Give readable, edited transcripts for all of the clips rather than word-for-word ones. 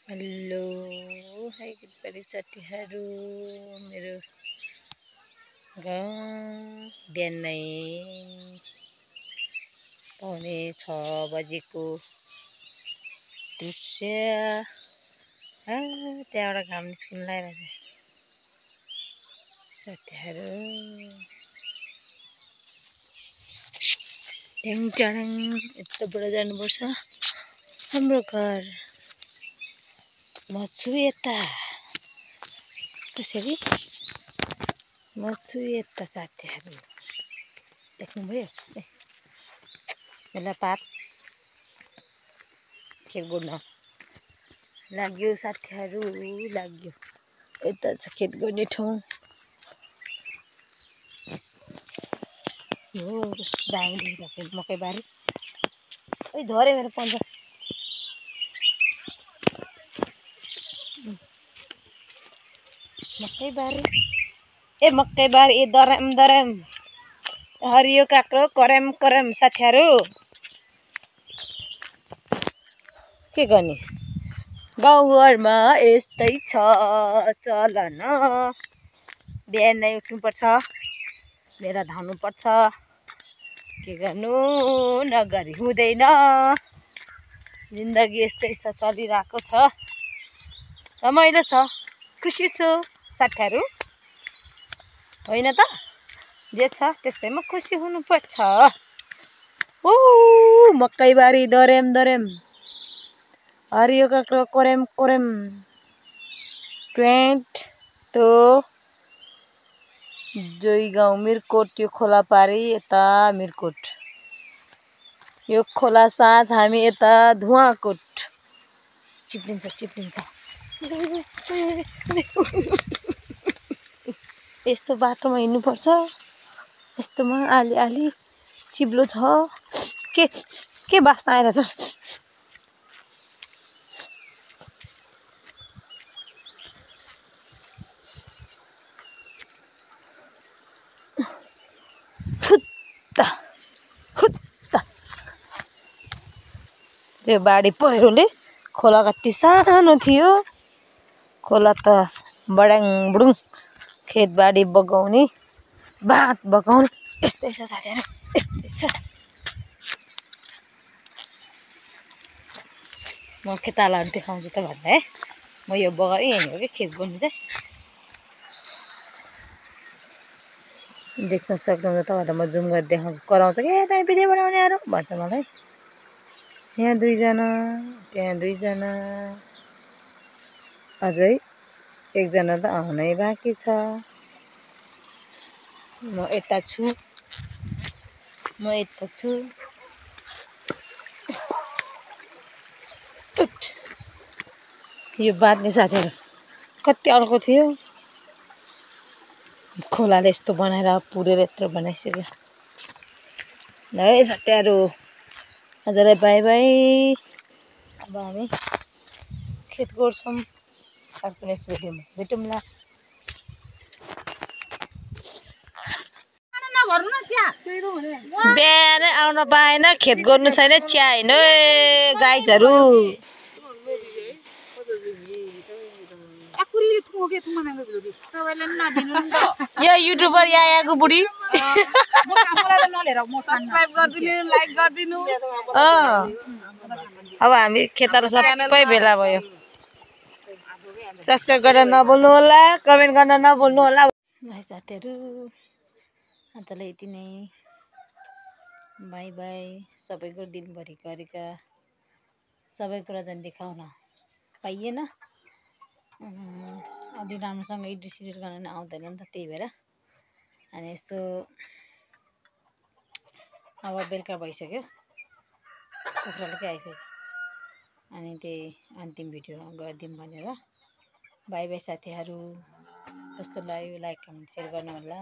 hello hi good साथीहरू मेरो गाउँ बिहानै पौने 6 बजेको दृश्य त्यहाँबाट घाम निस्किन लागिरहेको साथीहरू ट्याङ ट्याङ यताबाट जानुपर्छ हाम्रो घर म छु यता कसरी म छु यता साथीहरू देख्नुभयो यसलाई पात खेत गोड्न लाग्यो साथीहरू लाग्यो यता छ खेत गोड्ने ठाउँ हो कस्तो दामी देखिरहेको छ मकैबारी ओइ धरे मेरो पन्जा मकैबारी ए दरम दरम हरियो काक्रो करम करम साथीहरू के गर्ने गाउँघरमा यस्तै छ चलन बिहानै उठ्नुपर्छ लिएर धाउनुपर्छ के गर्नु नगरी हुँदैन जिन्दगी यस्तै छ चलिरहेको छ रमाइलो छ खुसी छु साथीहरू होइन त जे छ त्यसैमा खुसी हुनुपर्छ मकैबारी दरेम दरेम हरियो काक्रो कोरेम कोरेम ट्वेन्ट तो जोई गाउँ मिरकोट यो खोला पारी यता मिरकोट यो खोला साथ हामी यता धुवाकोट चिप्लिन्छ चिप्लिन्छ यस्तो बाटोमा हिँड्नुपर्छ यस्तोमा आली आली चिप्लो छ के बास्ना आइरहेछ त्यो बाढी पहिरोले खोला कति सानो थियो खोला त बडाङ बुडुङ खेतबाडी बगाउने बाँध बगाउने यस्तै छ साथीहरू यस्तै छ म खेतालाहरू देखाउँछु त भन्दा है म यो बगाएर यहीँ हो कि खेत गर्नु चाहिँ देख्न सक्नुहुन्छ तपाईँलाई म जुम गरेर देखाउँछु कराउँछ कि तपाईँ भिडियो बनाउनेहरू भन्छ मलाई यहाँ दुईजना त्यहाँ दुईजना अझै एकजना त आउनै बाँकी छ म यता छु यो बाँध्ने साथीहरू कति अर्को थियो खोलाले यस्तो बनाएर पुरेर यत्रो बनाइसक्यो ल है साथीहरू आजलाई बाई बाई अब हामी खेत गोड्छौँ अर्को नेक्स्ट भिडियोमा भेटौँला बिहानै आउन पाएन खेत गोड्नु छैन चिया होइन गाइजहरू यो युट्युबर आएको बुढी सब्स्क्राइब गरिदिनु लाइक गरिदिनु अब हामी खेतहरू सबै भेला भयो सब्स्क्राइब गरेर नभुल्नु होला कमेन्ट गर्न नभुल्नु होला साथीहरू आजलाई यति नै बाई बाई सबैको दिनभरि गरेका सबै कुरा चाहिँ देखाउन पाइएन अलि राम्रोसँग एडिट सिडिट गर्न आउँदैन नि त त्यही भएर अनि यसो अब बेलुका भइसक्यो कुखुराले चाहिँ आइसक्यो अनि त्यही अन्तिम भिडियो गरिदिउँ भनेर बाई बाई साथीहरू कस्तो लाग्यो लाइक कमेन्ट सेयर गर्नु होला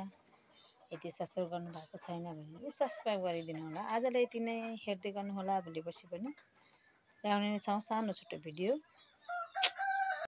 यदि सब्स्क्राइब गर्नुभएको छैन भने सब्स्क्राइब गरिदिनु होला आजलाई यति नै हेर्दै गर्नु होला भोलि पर्सि पनि ल्याउने छौँ सानो छोटो भिडियो